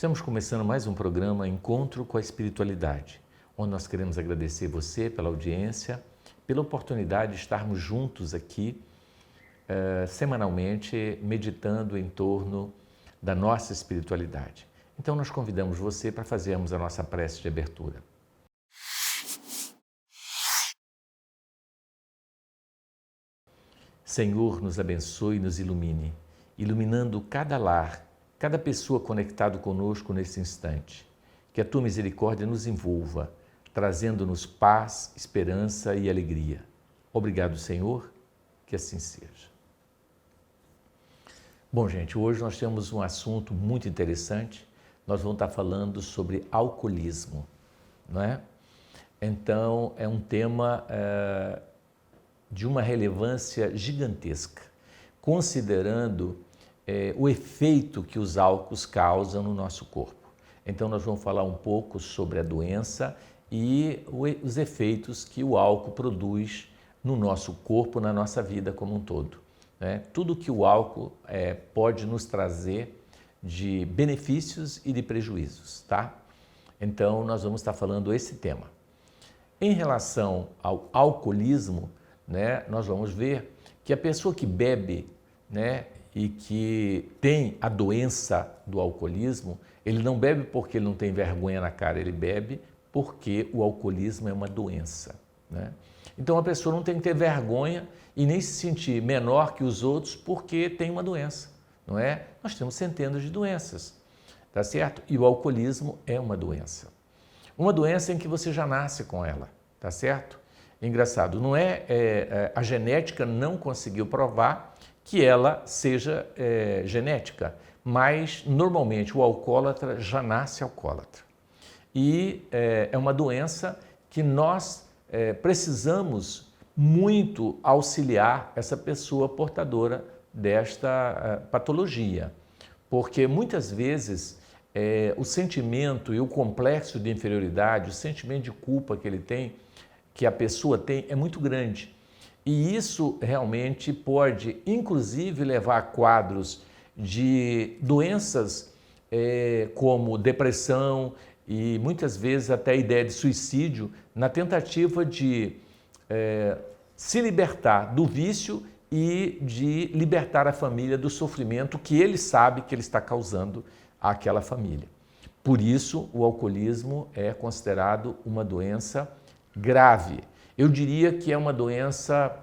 Estamos começando mais um programa Encontro com a Espiritualidade, onde nós queremos agradecer você pela audiência, pela oportunidade de estarmos juntos aqui semanalmente meditando em torno da nossa espiritualidade. Então nós convidamos você para fazermos a nossa prece de abertura. Senhor, nos abençoe e nos ilumine, iluminando cada lar, cada pessoa conectada conosco nesse instante. Que a Tua misericórdia nos envolva, trazendo-nos paz, esperança e alegria. Obrigado, Senhor, que assim seja. Bom, gente, hoje nós temos um assunto muito interessante. Nós vamos estar falando sobre alcoolismo, não é? Então, é um tema de uma relevância gigantesca, considerando o efeito que os álcools causam no nosso corpo. Então nós vamos falar um pouco sobre a doença e os efeitos que o álcool produz no nosso corpo, na nossa vida como um todo, né? Tudo que o álcool pode nos trazer de benefícios e de prejuízos, tá? Então nós vamos estar falando esse tema. Em relação ao alcoolismo, né, nós vamos ver que a pessoa que bebe, né, e que tem a doença do alcoolismo, ele não bebe porque ele não tem vergonha na cara, ele bebe porque o alcoolismo é uma doença, né? Então a pessoa não tem que ter vergonha e nem se sentir menor que os outros porque tem uma doença, não é? Nós temos centenas de doenças, tá certo? E o alcoolismo é uma doença em que você já nasce com ela, tá certo? Engraçado, não a genética não conseguiu provar que ela seja genética, mas normalmente o alcoólatra já nasce alcoólatra. E é uma doença que nós precisamos muito auxiliar essa pessoa portadora desta patologia, porque muitas vezes o sentimento e o complexo de inferioridade, o sentimento de culpa que ele tem, que a pessoa tem, é muito grande. E isso realmente pode, inclusive, levar a quadros de doenças como depressão e muitas vezes até a ideia de suicídio na tentativa de se libertar do vício e de libertar a família do sofrimento que ele sabe que ele está causando àquela família. Por isso, o alcoolismo é considerado uma doença grave. Eu diria que é uma doença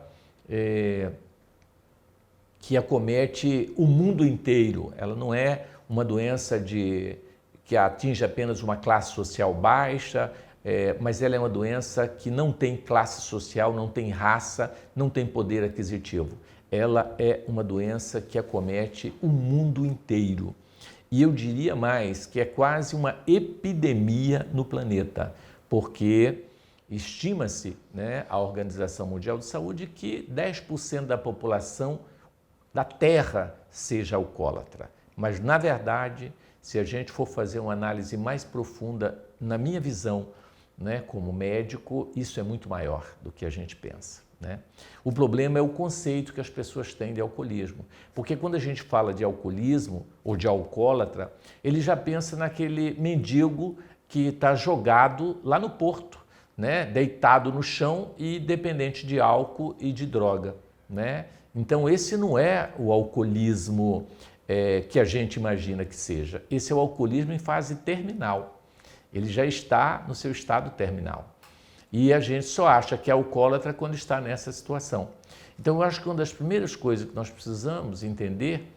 que acomete o mundo inteiro. Ela não é uma doença que atinge apenas uma classe social baixa, mas ela é uma doença que não tem classe social, não tem raça, não tem poder aquisitivo. Ela é uma doença que acomete o mundo inteiro. E eu diria mais que é quase uma epidemia no planeta, porque estima-se, né, a Organização Mundial de Saúde, que 10% da população da Terra seja alcoólatra. Mas, na verdade, se a gente for fazer uma análise mais profunda, na minha visão, né, como médico, isso é muito maior do que a gente pensa, né? O problema é o conceito que as pessoas têm de alcoolismo. Porque quando a gente fala de alcoolismo ou de alcoólatra, ele já pensa naquele mendigo que está jogado lá no porto, né, deitado no chão e dependente de álcool e de droga, né? Então esse não é o alcoolismo que a gente imagina que seja. Esse é o alcoolismo em fase terminal. Ele já está no seu estado terminal. E a gente só acha que é alcoólatra quando está nessa situação. Então eu acho que uma das primeiras coisas que nós precisamos entender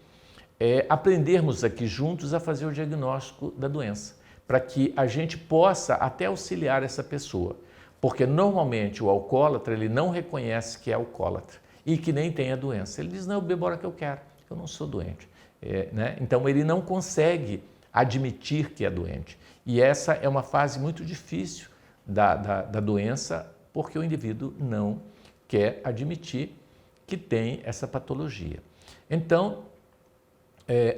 é aprendermos aqui juntos a fazer o diagnóstico da doença, para que a gente possa até auxiliar essa pessoa. Porque normalmente o alcoólatra ele não reconhece que é alcoólatra e que nem tem a doença. Ele diz, não, eu bebo a hora que eu quero, eu não sou doente. Né? Então ele não consegue admitir que é doente. E essa é uma fase muito difícil da doença, porque o indivíduo não quer admitir que tem essa patologia. Então,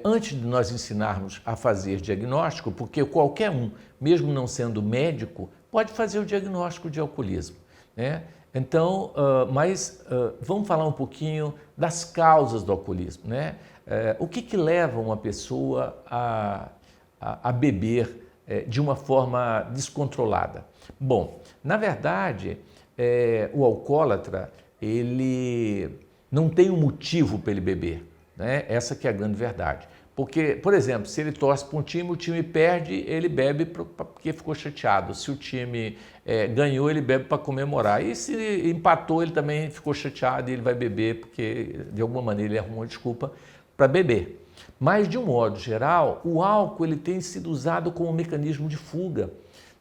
antes de nós ensinarmos a fazer diagnóstico, porque qualquer um, mesmo não sendo médico, pode fazer o diagnóstico de alcoolismo, né? Então, vamos falar um pouquinho das causas do alcoolismo, né? O que leva uma pessoa a beber de uma forma descontrolada? Bom, na verdade, o alcoólatra, ele não tem um motivo para ele beber, né? Essa que é a grande verdade. Porque, por exemplo, se ele torce para um time, o time perde, ele bebe porque ficou chateado. Se o time ganhou, ele bebe para comemorar. E se empatou, ele também ficou chateado e ele vai beber porque, de alguma maneira, ele arrumou uma desculpa para beber. Mas, de um modo geral, o álcool ele tem sido usado como um mecanismo de fuga,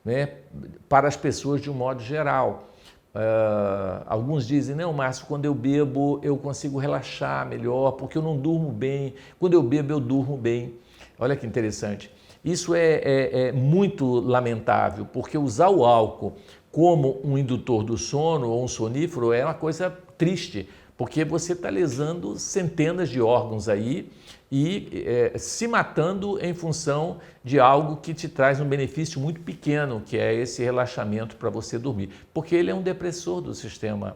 né, para as pessoas de um modo geral. Alguns dizem, não, Márcio, quando eu bebo eu consigo relaxar melhor, porque eu não durmo bem. Quando eu bebo eu durmo bem. Olha que interessante. Isso é muito lamentável, porque usar o álcool como um indutor do sono ou um sonífero é uma coisa triste, porque você está lesando centenas de órgãos aí e se matando em função de algo que te traz um benefício muito pequeno, que é esse relaxamento para você dormir, porque ele é um depressor do sistema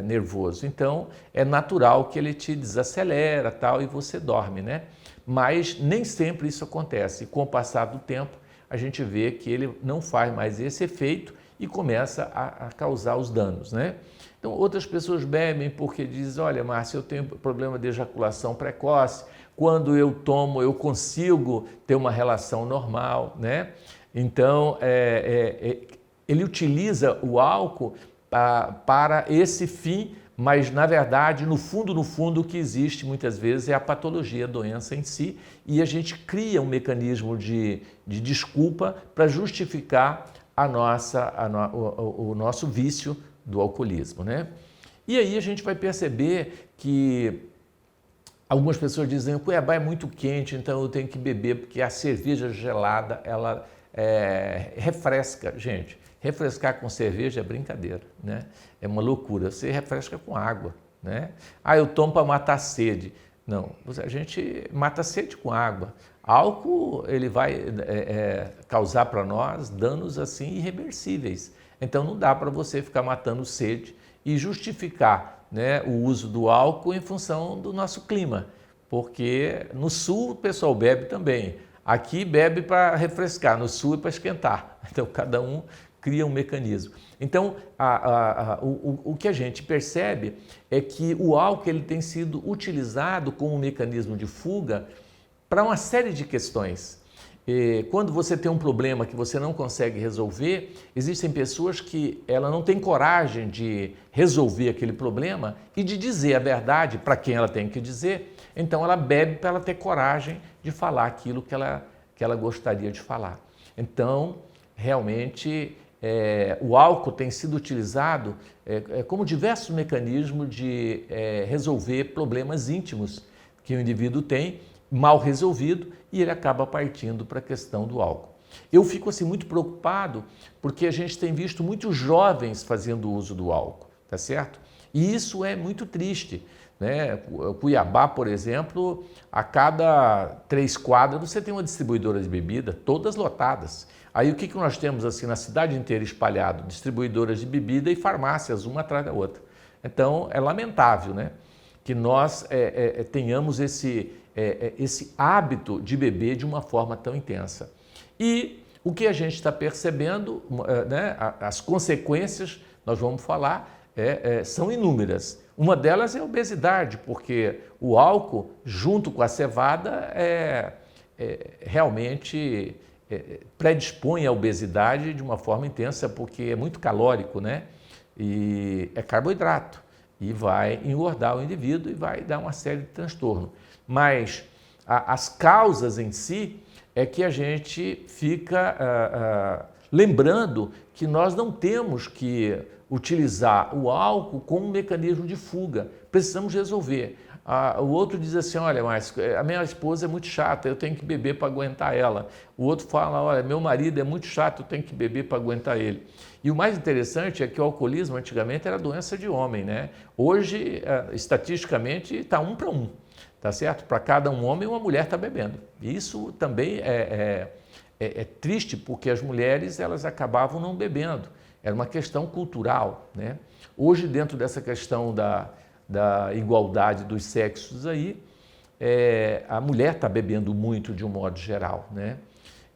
nervoso. Então, é natural que ele te desacelera tal, e você dorme, né? Mas nem sempre isso acontece. E com o passar do tempo, a gente vê que ele não faz mais esse efeito e começa a causar os danos, né? Então, outras pessoas bebem porque dizem, olha, Márcio, eu tenho problema de ejaculação precoce, quando eu tomo eu consigo ter uma relação normal, né? Então, ele utiliza o álcool para esse fim, mas, na verdade, no fundo, o que existe muitas vezes é a patologia, a doença em si, e a gente cria um mecanismo de desculpa para justificar o nosso vício do alcoolismo, né? E aí a gente vai perceber que algumas pessoas dizem, o Cuiabá é muito quente, então eu tenho que beber, porque a cerveja gelada, ela refresca. Gente, refrescar com cerveja é brincadeira, né? É uma loucura. Você refresca com água, né? Ah, eu tomo para matar a sede. Não, a gente mata a sede com água. Álcool, ele vai causar para nós danos assim irreversíveis. Então não dá para você ficar matando sede e justificar, né, o uso do álcool em função do nosso clima, porque no sul o pessoal bebe também. Aqui bebe para refrescar, no sul é para esquentar. Então cada um cria um mecanismo. Então o que a gente percebe é que o álcool ele tem sido utilizado como um mecanismo de fuga para uma série de questões. Quando você tem um problema que você não consegue resolver, existem pessoas que ela não tem coragem de resolver aquele problema e de dizer a verdade para quem ela tem que dizer, então ela bebe para ela ter coragem de falar aquilo que ela gostaria de falar. Então, realmente, o álcool tem sido utilizado como diversos mecanismos de resolver problemas íntimos que o indivíduo tem, mal resolvido, e ele acaba partindo para a questão do álcool. Eu fico assim muito preocupado porque a gente tem visto muitos jovens fazendo uso do álcool, tá certo? E isso é muito triste, né? Cuiabá, por exemplo, a cada 3 quadras você tem uma distribuidora de bebida, todas lotadas. Aí o que nós temos assim na cidade inteira espalhado? Distribuidoras de bebida e farmácias, uma atrás da outra. Então é lamentável, né, que nós tenhamos esse hábito de beber de uma forma tão intensa. E o que a gente está percebendo, né, as consequências, nós vamos falar, são inúmeras. Uma delas é a obesidade, porque o álcool, junto com a cevada, realmente predispõe à obesidade de uma forma intensa, porque é muito calórico, né? E é carboidrato, e vai engordar o indivíduo e vai dar uma série de transtornos. Mas as causas em si é que a gente fica lembrando que nós não temos que utilizar o álcool como um mecanismo de fuga. Precisamos resolver. O outro diz assim, olha, mas a minha esposa é muito chata, eu tenho que beber para aguentar ela. O outro fala, olha, meu marido é muito chato, eu tenho que beber para aguentar ele. E o mais interessante é que o alcoolismo antigamente era doença de homem, né? Hoje, estatisticamente, está 1 para 1. Tá certo? Para cada um homem, uma mulher está bebendo. E isso também é triste, porque as mulheres elas acabavam não bebendo. Era uma questão cultural, né? Hoje, dentro dessa questão da igualdade dos sexos aí, a mulher está bebendo muito de um modo geral, né?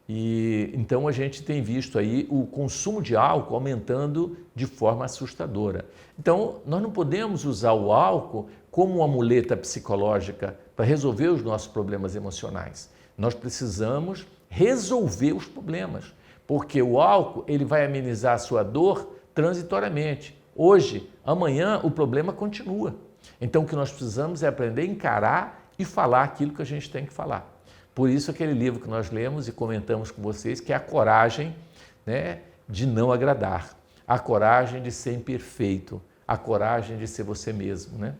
E então a gente tem visto aí o consumo de álcool aumentando de forma assustadora. Então nós não podemos usar o álcool como uma muleta psicológica para resolver os nossos problemas emocionais. Nós precisamos resolver os problemas, porque o álcool ele vai amenizar a sua dor transitoriamente. Hoje, amanhã o problema continua. Então o que nós precisamos é aprender a encarar e falar aquilo que a gente tem que falar. Por isso aquele livro que nós lemos e comentamos com vocês, que é a coragem, né, de não agradar, a coragem de ser imperfeito, a coragem de ser você mesmo, né?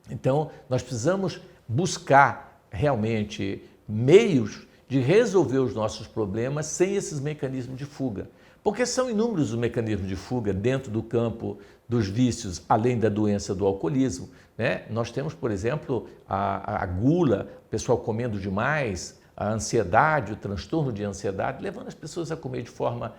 Então nós precisamos buscar realmente meios de resolver os nossos problemas sem esses mecanismos de fuga. Porque são inúmeros os mecanismos de fuga dentro do campo dos vícios, além da doença do alcoolismo, né? Nós temos, por exemplo, a gula, o pessoal comendo demais, a ansiedade, o transtorno de ansiedade, levando as pessoas a comer de forma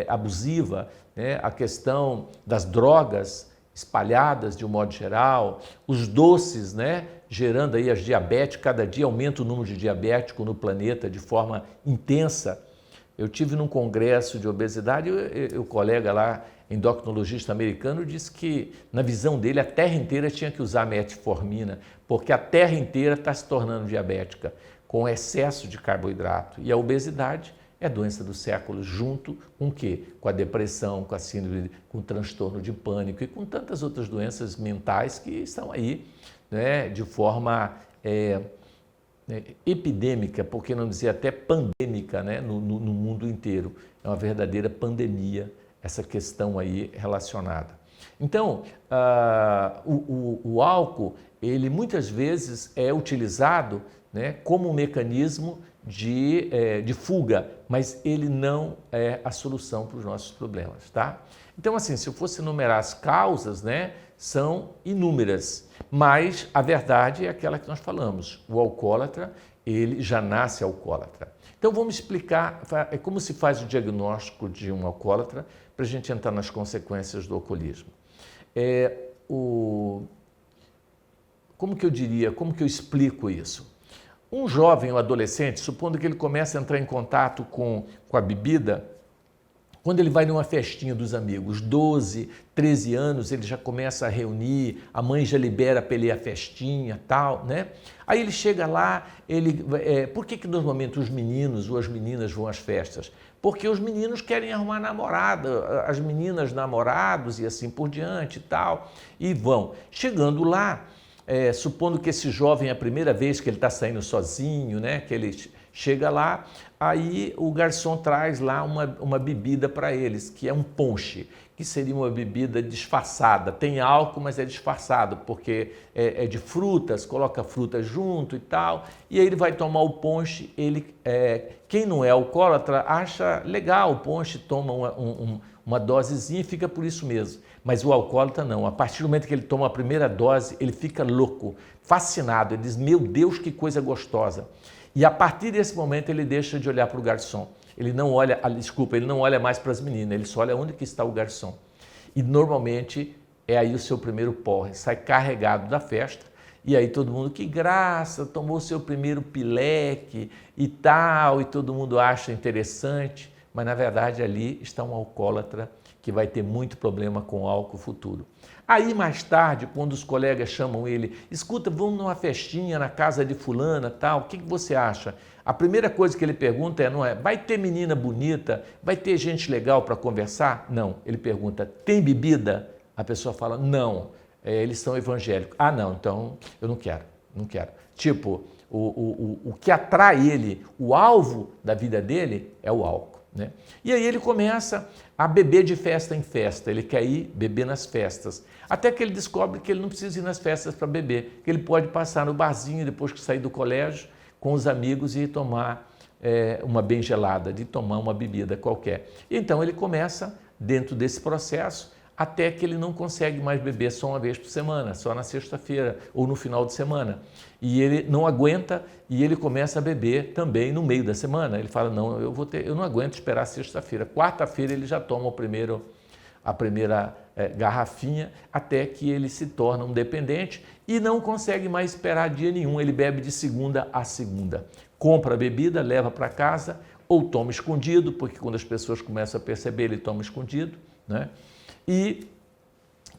abusiva, né? A questão das drogas espalhadas de um modo geral, os doces, né? Gerando aí as diabetes, cada dia aumenta o número de diabéticos no planeta de forma intensa. Eu tive num congresso de obesidade e o colega lá, endocrinologista americano, disse que, na visão dele, a Terra inteira tinha que usar metformina, porque a Terra inteira está se tornando diabética, com excesso de carboidrato. E a obesidade é doença do século, junto com o quê? Com a depressão, com a síndrome, com o transtorno de pânico e com tantas outras doenças mentais que estão aí, né, de forma epidêmica, por que não dizer até pandêmica, né, no mundo inteiro. É uma verdadeira pandemia essa questão aí relacionada. Então, o álcool, ele muitas vezes é utilizado, né, como um mecanismo de fuga, mas ele não é a solução para os nossos problemas, tá? Então, assim, se eu fosse enumerar as causas, né, são inúmeras, mas a verdade é aquela que nós falamos. O alcoólatra, ele já nasce alcoólatra. Então, vamos explicar como se faz o diagnóstico de um alcoólatra para a gente entrar nas consequências do alcoolismo. Como que eu explico isso? Um jovem, um adolescente, supondo que ele comece a entrar em contato com a bebida, quando ele vai numa festinha dos amigos, 12, 13 anos, ele já começa a reunir, a mãe já libera para ele ir à festinha, tal, né? Aí ele chega lá, por que normalmente os meninos ou as meninas vão às festas? Porque os meninos querem arrumar namorada, as meninas namorados e assim por diante e tal, e vão. Chegando lá, supondo que esse jovem é a primeira vez que ele está saindo sozinho, né? Que ele chega lá, aí o garçom traz lá uma bebida para eles, que é um ponche, que seria uma bebida disfarçada. Tem álcool, mas é disfarçado, porque é de frutas, coloca frutas junto e tal, e aí ele vai tomar o ponche, quem não é alcoólatra acha legal o ponche, toma uma dosezinha e fica por isso mesmo. Mas o alcoólatra não, a partir do momento que ele toma a primeira dose, ele fica louco, fascinado, ele diz, meu Deus, que coisa gostosa. E a partir desse momento ele deixa de olhar para o garçom. Ele não olha mais para as meninas, ele só olha onde que está o garçom. E normalmente é aí o seu primeiro porre, sai carregado da festa, e aí todo mundo, que graça, tomou o seu primeiro pileque e tal, e todo mundo acha interessante, mas na verdade ali está um alcoólatra que vai ter muito problema com álcool futuro. Aí mais tarde, quando os colegas chamam ele, escuta, vamos numa festinha na casa de fulana, tal, o que você acha? A primeira coisa que ele pergunta não é, vai ter menina bonita, vai ter gente legal para conversar? Não, ele pergunta, tem bebida? A pessoa fala, não, eles são evangélicos. Ah, não, então eu não quero. Tipo, o que atrai ele, o alvo da vida dele é o álcool, né? E aí ele começa a beber de festa em festa, ele quer ir beber nas festas, até que ele descobre que ele não precisa ir nas festas para beber, que ele pode passar no barzinho depois que sair do colégio com os amigos e tomar uma bem gelada, de tomar uma bebida qualquer. Então ele começa dentro desse processo até que ele não consegue mais beber só uma vez por semana, só na sexta-feira ou no final de semana. E ele não aguenta e ele começa a beber também no meio da semana. Ele fala, não, eu não aguento esperar sexta-feira. Quarta-feira ele já toma a primeira garrafinha, até que ele se torna um dependente e não consegue mais esperar dia nenhum, ele bebe de segunda a segunda. Compra a bebida, leva para casa ou toma escondido, porque quando as pessoas começam a perceber, ele toma escondido, né? E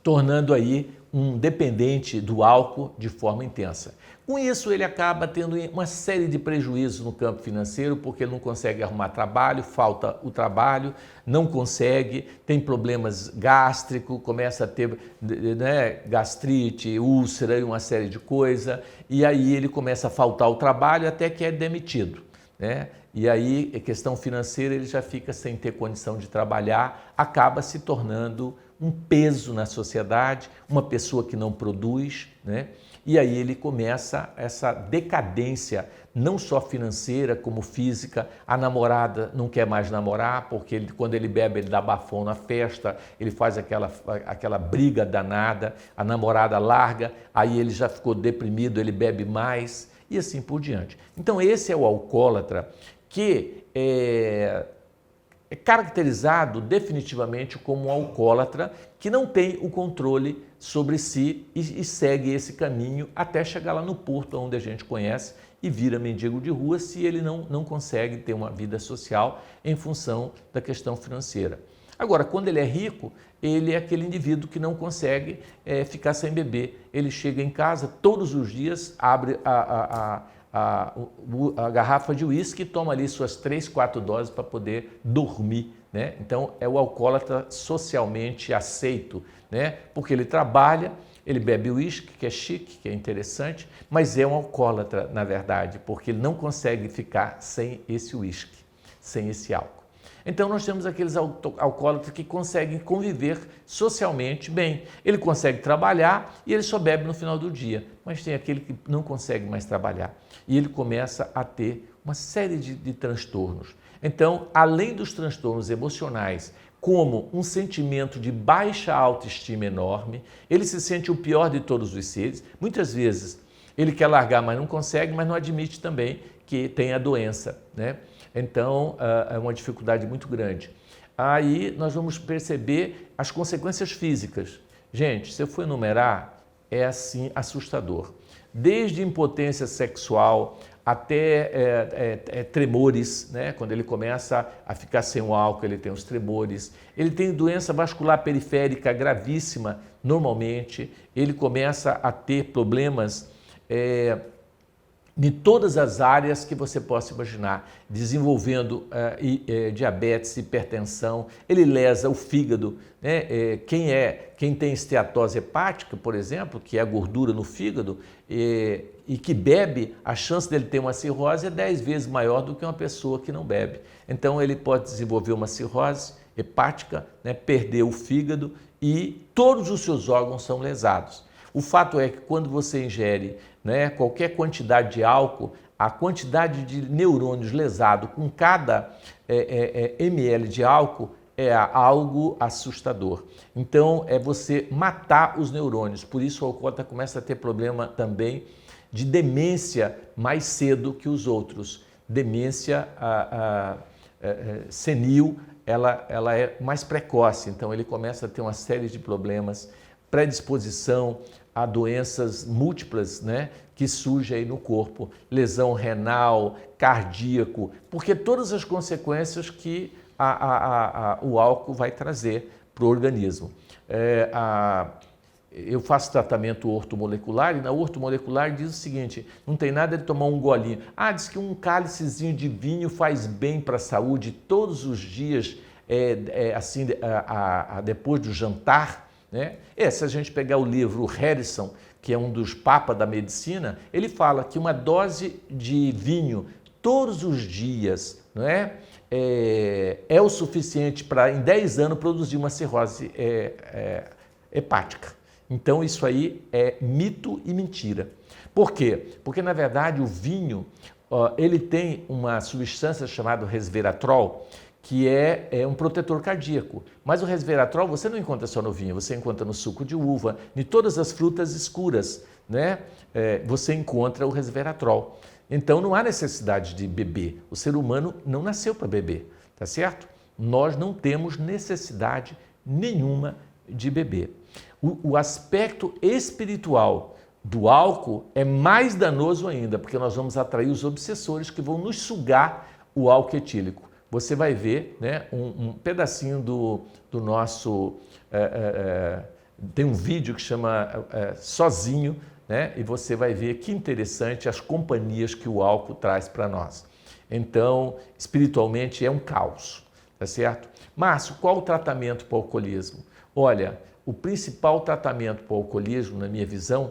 tornando aí um dependente do álcool de forma intensa. Com isso, ele acaba tendo uma série de prejuízos no campo financeiro, porque ele não consegue arrumar trabalho, falta o trabalho, não consegue, tem problemas gástricos, começa a ter, né, gastrite, úlcera e uma série de coisas, e aí ele começa a faltar o trabalho até que é demitido, né? E aí, questão financeira, ele já fica sem ter condição de trabalhar, acaba se tornando um peso na sociedade, uma pessoa que não produz, né? E aí ele começa essa decadência, não só financeira como física. A namorada não quer mais namorar, porque quando ele bebe, ele dá bafão na festa, ele faz aquela briga danada, a namorada larga, aí ele já ficou deprimido, ele bebe mais e assim por diante. Então esse é o alcoólatra que é caracterizado definitivamente como um alcoólatra que não tem o controle sobre si e segue esse caminho até chegar lá no porto, onde a gente conhece, e vira mendigo de rua se ele não consegue ter uma vida social em função da questão financeira. Agora, quando ele é rico, ele é aquele indivíduo que não consegue ficar sem beber. Ele chega em casa todos os dias, abre a garrafa de uísque e toma ali suas 3, 4 doses para poder dormir, né? Então é o alcoólatra socialmente aceito, né? Porque ele trabalha, ele bebe uísque, que é chique, que é interessante, mas é um alcoólatra na verdade, porque ele não consegue ficar sem esse uísque, sem esse álcool. Então nós temos aqueles alcoólatras que conseguem conviver socialmente bem. Ele consegue trabalhar e ele só bebe no final do dia, mas tem aquele que não consegue mais trabalhar e ele começa a ter uma série de transtornos. Então, além dos transtornos emocionais, como um sentimento de baixa autoestima enorme, ele se sente o pior de todos os seres. Muitas vezes ele quer largar, mas não consegue, mas não admite também que tem a doença, né? Então, é uma dificuldade muito grande. Aí nós vamos perceber as consequências físicas. Gente, se eu for enumerar, é assim assustador. Desde impotência sexual até tremores, né? Quando ele começa a ficar sem o álcool, ele tem os tremores. Ele tem doença vascular periférica gravíssima, normalmente. Ele começa a ter problemas de todas as áreas que você possa imaginar, desenvolvendo diabetes, hipertensão, ele lesa o fígado, né? Quem tem esteatose hepática, por exemplo, que é a gordura no fígado, e que bebe, a chance dele ter uma cirrose é 10 vezes maior do que uma pessoa que não bebe. Então ele pode desenvolver uma cirrose hepática, né? Perder o fígado e todos os seus órgãos são lesados. O fato é que quando você ingere, né, qualquer quantidade de álcool, a quantidade de neurônios lesados com cada ml de álcool é algo assustador. Então, é você matar os neurônios. Por isso, o alcoólatra começa a ter problema também de demência mais cedo que os outros. Demência senil, ela é mais precoce. Então, ele começa a ter uma série de problemas, predisposição a doenças múltiplas, né, que surgem aí no corpo, lesão renal, cardíaco, porque todas as consequências que o álcool vai trazer para o organismo. Eu faço tratamento ortomolecular e na ortomolecular diz o seguinte, não tem nada de tomar um golinho. Diz que um cálicezinho de vinho faz bem para a saúde todos os dias, assim, depois do jantar, né? Se a gente pegar o livro Harrison, que é um dos papas da medicina, ele fala que uma dose de vinho todos os dias, não é o suficiente para, em 10 anos, produzir uma cirrose hepática. Então, isso aí é mito e mentira. Por quê? Porque, na verdade, o vinho ele tem uma substância chamada resveratrol, que é um protetor cardíaco. Mas o resveratrol você não encontra só no vinho, você encontra no suco de uva, em todas as frutas escuras, né? Você encontra o resveratrol. Então não há necessidade de beber. O ser humano não nasceu para beber, tá certo? Nós não temos necessidade nenhuma de beber. O aspecto espiritual do álcool é mais danoso ainda, porque nós vamos atrair os obsessores que vão nos sugar o álcool etílico. Você vai ver, né, um pedacinho do nosso... tem um vídeo que chama Sozinho, né, e você vai ver que interessante as companhias que o álcool traz para nós. Então, espiritualmente é um caos, tá certo? Márcio, qual o tratamento para o alcoolismo? Olha, o principal tratamento para o alcoolismo, na minha visão,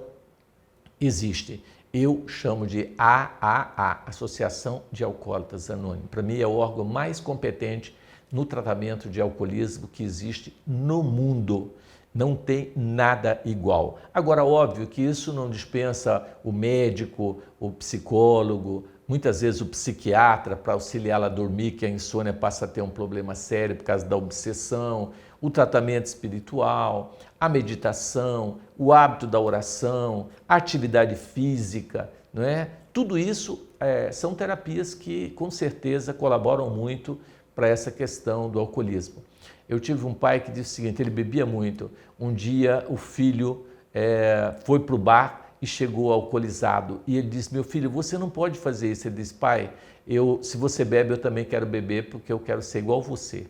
existe. Eu chamo de AAA, Associação de Alcoólatras Anônimos. Para mim é o órgão mais competente no tratamento de alcoolismo que existe no mundo. Não tem nada igual. Agora, óbvio que isso não dispensa o médico, o psicólogo, muitas vezes o psiquiatra para auxiliá-la a dormir, que a insônia passa a ter um problema sério por causa da obsessão, o tratamento espiritual, a meditação, o hábito da oração, a atividade física, não é? Tudo isso são terapias que com certeza colaboram muito para essa questão do alcoolismo. Eu tive um pai que disse o seguinte, ele bebia muito. Um dia o filho foi para o bar e chegou alcoolizado. E ele disse, meu filho, você não pode fazer isso. Ele disse, pai, se você bebe, eu também quero beber porque eu quero ser igual você.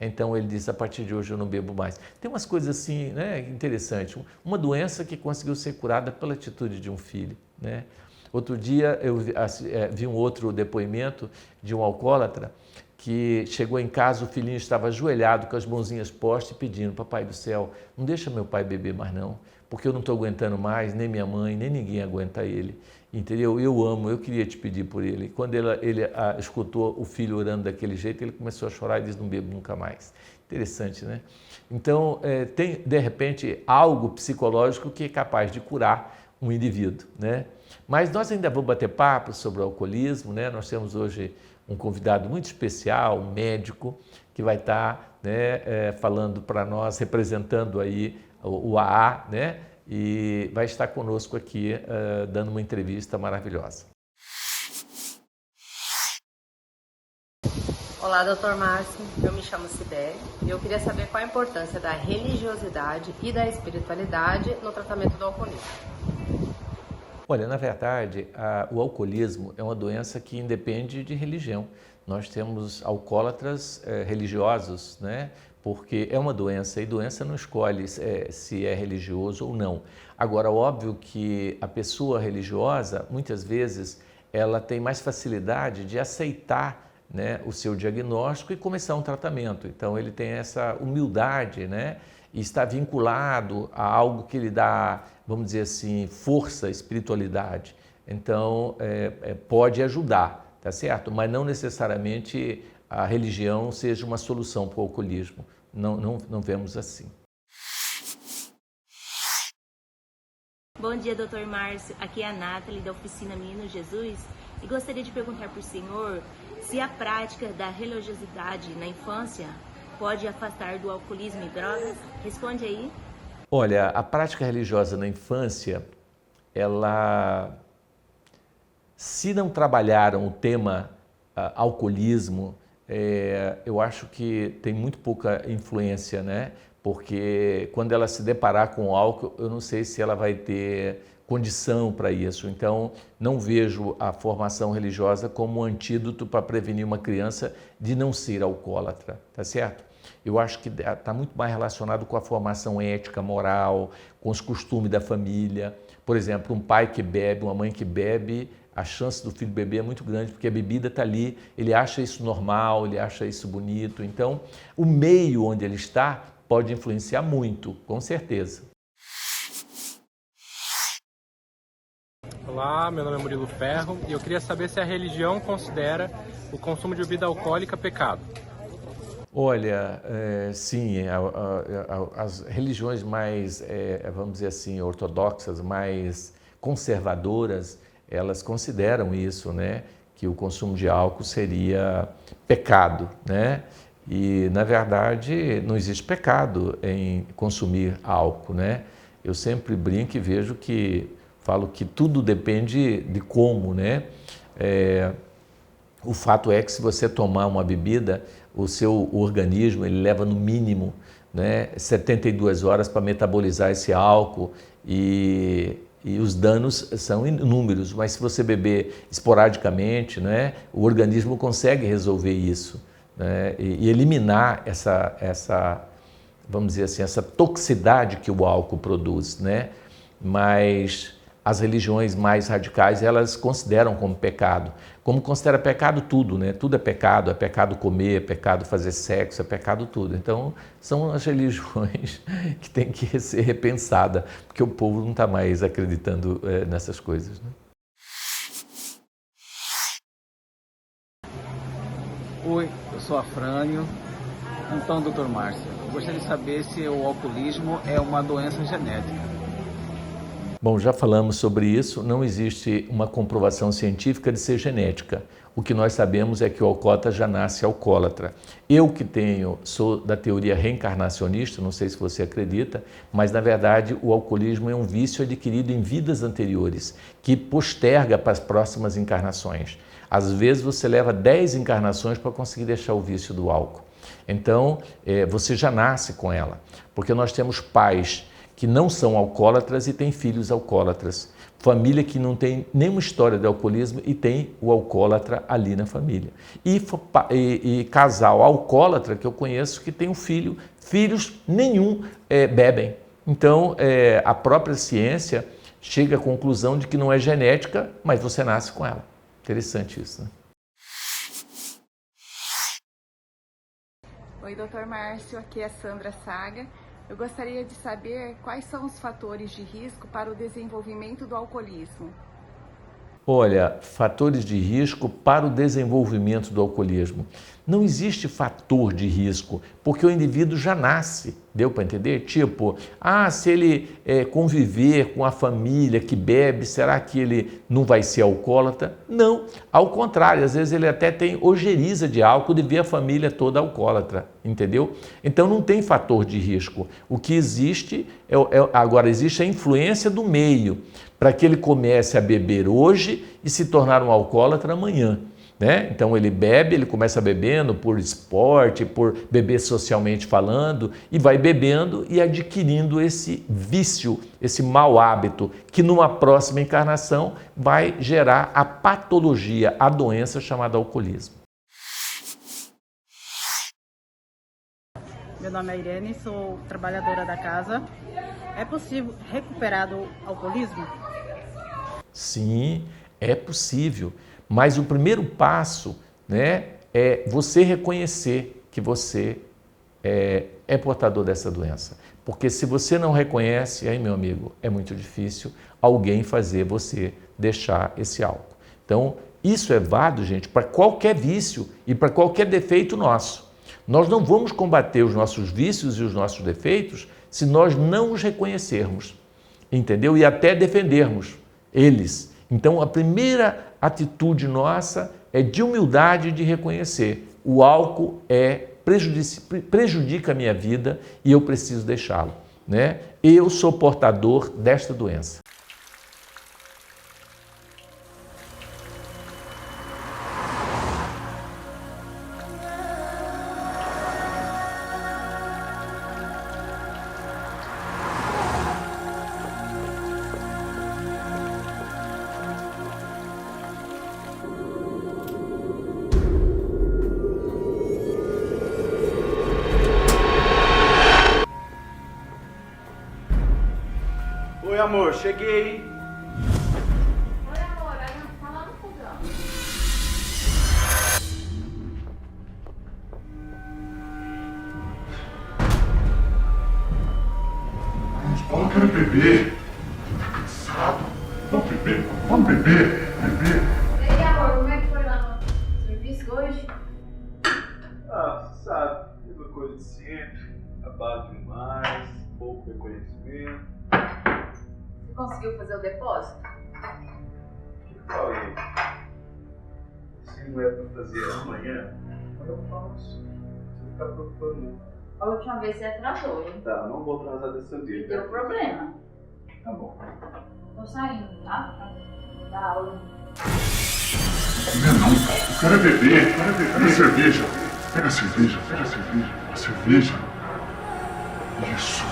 Então ele disse, a partir de hoje eu não bebo mais. Tem umas coisas assim, né, interessantes. Uma doença que conseguiu ser curada pela atitude de um filho, né? Outro dia eu vi um outro depoimento de um alcoólatra que chegou em casa, o filhinho estava ajoelhado com as mãozinhas postas e pedindo, papai do céu, não deixa meu pai beber mais não, porque eu não estou aguentando mais, nem minha mãe, nem ninguém aguenta ele. Entendeu? Eu amo, eu queria te pedir por ele. Quando ele escutou o filho orando daquele jeito, ele começou a chorar e disse, não bebo nunca mais. Interessante, né? Então, tem, de repente, algo psicológico que é capaz de curar um indivíduo, né? Mas nós ainda vamos bater papo sobre o alcoolismo, né? Nós temos hoje um convidado muito especial, um médico, que vai estar, né, falando para nós, representando aí o AA, né? E vai estar conosco aqui dando uma entrevista maravilhosa. Olá, Dr. Márcio. Eu me chamo Cibele e eu queria saber qual a importância da religiosidade e da espiritualidade no tratamento do alcoolismo. Olha, na verdade, o alcoolismo é uma doença que independe de religião. Nós temos alcoólatras religiosos, né? Porque é uma doença e doença não escolhe se é religioso ou não. Agora, óbvio que a pessoa religiosa, muitas vezes, ela tem mais facilidade de aceitar, né, o seu diagnóstico e começar um tratamento. Então, ele tem essa humildade, né, e está vinculado a algo que lhe dá, vamos dizer assim, força, espiritualidade. Então, pode ajudar, tá certo? Mas não necessariamente a religião seja uma solução para o alcoolismo. Não vemos assim. Bom dia, Dr. Márcio. Aqui é a Nathalie, da Oficina Menino Jesus, e gostaria de perguntar para o senhor se a prática da religiosidade na infância pode afastar do alcoolismo e drogas? Responde aí. Olha, a prática religiosa na infância, se não trabalharam o tema alcoolismo, eu acho que tem muito pouca influência, né? Porque quando ela se deparar com o álcool, eu não sei se ela vai ter condição para isso. Então, não vejo a formação religiosa como um antídoto para prevenir uma criança de não ser alcoólatra, tá certo? Eu acho que está muito mais relacionado com a formação ética, moral, com os costumes da família. Por exemplo, um pai que bebe, uma mãe que bebe, a chance do filho beber é muito grande, porque a bebida está ali, ele acha isso normal, ele acha isso bonito. Então, o meio onde ele está pode influenciar muito, com certeza. Olá, meu nome é Murilo Ferro e eu queria saber se a religião considera o consumo de bebida alcoólica pecado. Olha, sim, as religiões mais, vamos dizer assim, ortodoxas, mais conservadoras, elas consideram isso, né? Que o consumo de álcool seria pecado, né? E, na verdade, não existe pecado em consumir álcool, né? Eu sempre brinco e vejo falo que tudo depende de como, né? O fato é que se você tomar uma bebida, o seu organismo ele leva no mínimo, né, 72 horas para metabolizar esse álcool e os danos são inúmeros, mas se você beber esporadicamente, né, o organismo consegue resolver isso, né, e eliminar essa, vamos dizer assim, essa toxicidade que o álcool produz, né? Mas as religiões mais radicais, elas consideram como pecado. Como considera pecado tudo, né? Tudo é pecado comer, é pecado fazer sexo, é pecado tudo. Então, são as religiões que têm que ser repensadas, porque o povo não está mais acreditando nessas coisas, né? Oi, eu sou Afrânio. Então, doutor Márcio, eu gostaria de saber se o alcoolismo é uma doença genética. Bom, já falamos sobre isso, não existe uma comprovação científica de ser genética. O que nós sabemos é que o alcoólatra já nasce alcoólatra. Eu sou da teoria reencarnacionista, não sei se você acredita, mas na verdade o alcoolismo é um vício adquirido em vidas anteriores, que posterga para as próximas encarnações. Às vezes você leva 10 encarnações para conseguir deixar o vício do álcool. Então, você já nasce com ela, porque nós temos pais que não são alcoólatras e têm filhos alcoólatras. Família que não tem nenhuma história de alcoolismo e tem o alcoólatra ali na família. E casal alcoólatra que eu conheço que tem um filho, filhos nenhum bebem. Então, a própria ciência chega à conclusão de que não é genética, mas você nasce com ela. Interessante isso, né? Oi, doutor Márcio, aqui é Sandra Saga. Eu gostaria de saber quais são os fatores de risco para o desenvolvimento do alcoolismo. Olha, fatores de risco para o desenvolvimento do alcoolismo. Não existe fator de risco, porque o indivíduo já nasce, deu para entender? Tipo, se ele conviver com a família que bebe, será que ele não vai ser alcoólatra? Não, ao contrário, às vezes ele até tem ojeriza de álcool de ver a família toda alcoólatra, entendeu? Então não tem fator de risco. O que existe, agora existe a influência do meio, para que ele comece a beber hoje e se tornar um alcoólatra amanhã. Né? Então ele bebe, ele começa bebendo por esporte, por beber socialmente falando, e vai bebendo e adquirindo esse vício, esse mau hábito, que numa próxima encarnação vai gerar a patologia, a doença chamada alcoolismo. Meu nome é Irene, sou trabalhadora da casa. É possível recuperar do alcoolismo? Sim, é possível. Mas o primeiro passo, né, é você reconhecer que você é portador dessa doença. Porque se você não reconhece, aí, meu amigo, é muito difícil alguém fazer você deixar esse álcool. Então, isso é válido, gente, para qualquer vício e para qualquer defeito nosso. Nós não vamos combater os nossos vícios e os nossos defeitos se nós não os reconhecermos, entendeu? E até defendermos eles. Então, a primeira atitude nossa é de humildade, de reconhecer. O álcool prejudica a minha vida e eu preciso deixá-lo, né? Eu sou portador desta doença. Oi, amor, cheguei. Oi, amor, tá lá no fogão. Eu quero beber. Tô cansado. Vamos beber. E aí, amor, como é que foi lá no serviço hoje? Você sabe, mesma coisa de sempre. Trabalho demais, pouco reconhecimento. Você conseguiu fazer o depósito? O que eu falei? Se não é pra fazer amanhã, eu faço. Não ficar preocupando, não. A última vez você atrasou, hein? Tá, não vou atrasar dessa vez. Deu problema. Tá bom. Tô saindo, tá? Da aula. Comer não. Eu quero é beber. Pega a cerveja. Pega a cerveja. A cerveja. Isso.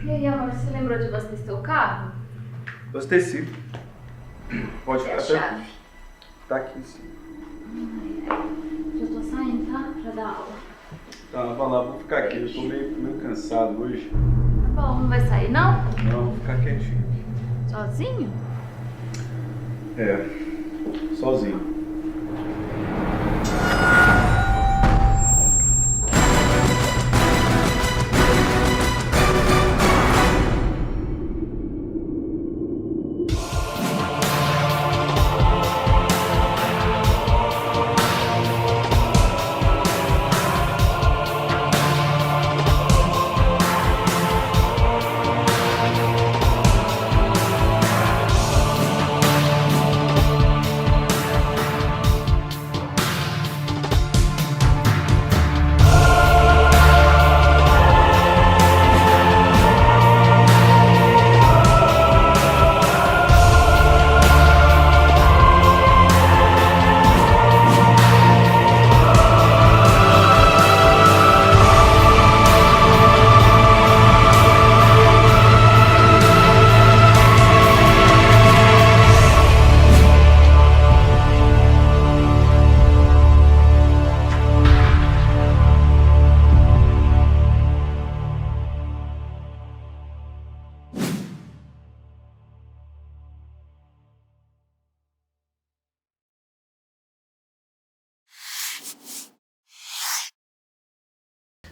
E aí, amor, você lembrou de abastecer o carro? Abasteci. Pode Cadê ficar a tranquilo. chave? Tá aqui sim. Já tô saindo, tá? Pra dar aula. Tá, vai lá, vou ficar aqui. Eu tô meio cansado hoje. Tá bom, não vai sair, não? Não, vou ficar quietinho aqui. Sozinho? É, sozinho.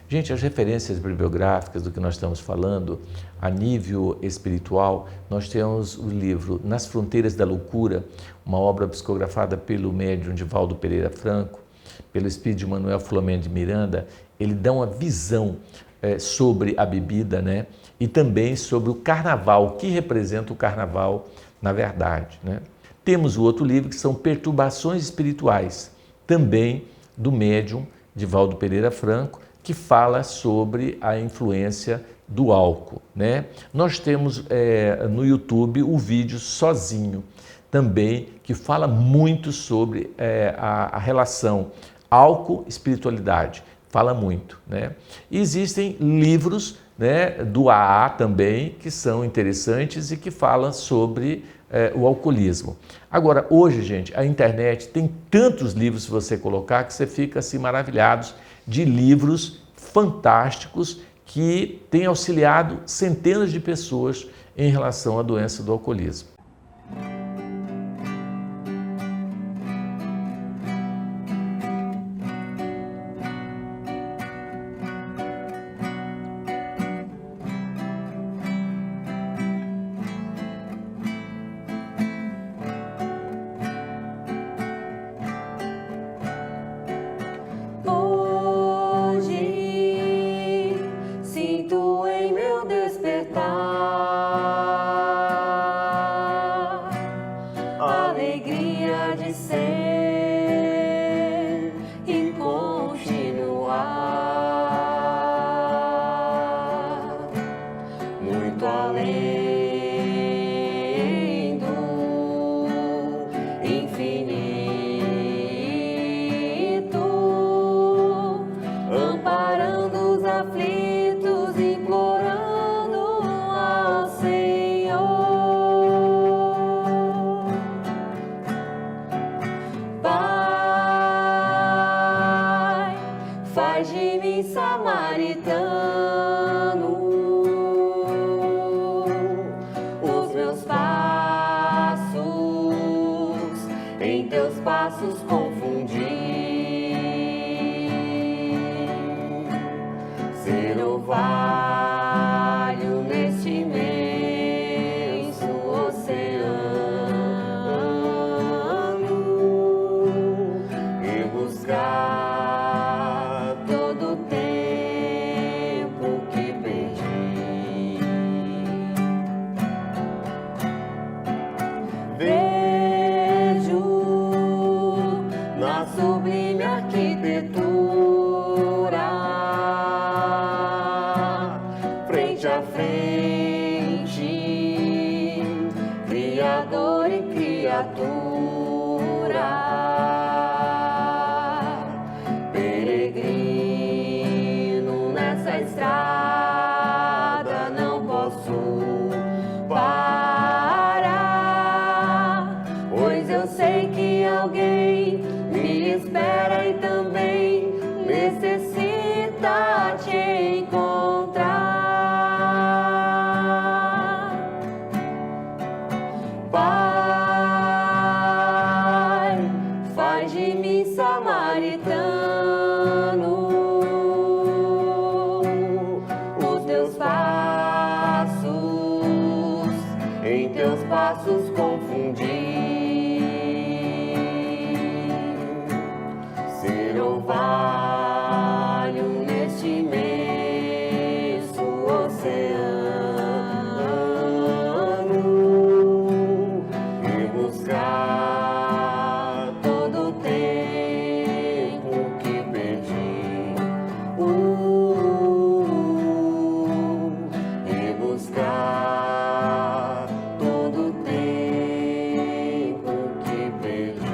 Gente, as referências bibliográficas do que nós estamos falando, a nível espiritual, nós temos o livro Nas Fronteiras da Loucura, uma obra psicografada pelo médium Divaldo Pereira Franco, pelo espírito de Manuel Filomeno de Miranda. Ele dá uma visão sobre a bebida, né? E também sobre o carnaval, o que representa o carnaval na verdade, né? Temos o outro livro que são Perturbações Espirituais, também do médium Divaldo Pereira Franco, que fala sobre a influência do álcool, né? Nós temos no YouTube o vídeo Sozinho, também, que fala muito sobre a relação álcool-espiritualidade, fala muito, né? E existem livros, né, do AA também, que são interessantes e que falam sobre o alcoolismo. Agora, hoje, gente, a internet tem tantos livros, se você colocar, que você fica assim maravilhados de livros fantásticos que têm auxiliado centenas de pessoas em relação à doença do alcoolismo. frente, Criador e criatura, peregrino nessa estrada, não posso parar, pois eu sei que alguém me espera e também necessita te encontrar. Pai, faz de mim samaritano, os teus passos, em teus passos confundi. Ser orvalho neste imenso oceano e buscar todo o tempo que perdi, e buscar todo o tempo que perdi.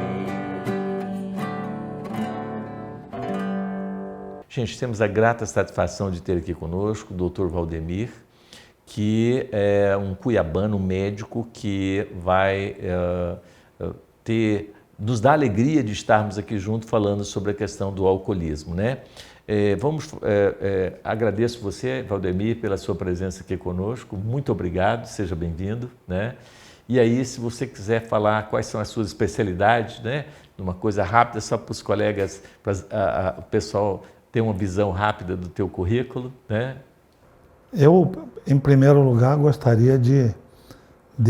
Gente, temos a grata satisfação de ter aqui conosco o Dr. Valdemir, que é um cuiabano médico que vai nos dar a alegria de estarmos aqui juntos falando sobre a questão do alcoolismo, né? Agradeço você, Valdemir, pela sua presença aqui conosco. Muito obrigado, seja bem-vindo, né? E aí, se você quiser falar quais são as suas especialidades, né? Uma coisa rápida, só para os colegas, para o pessoal ter uma visão rápida do teu currículo, né? Eu, em primeiro lugar, gostaria de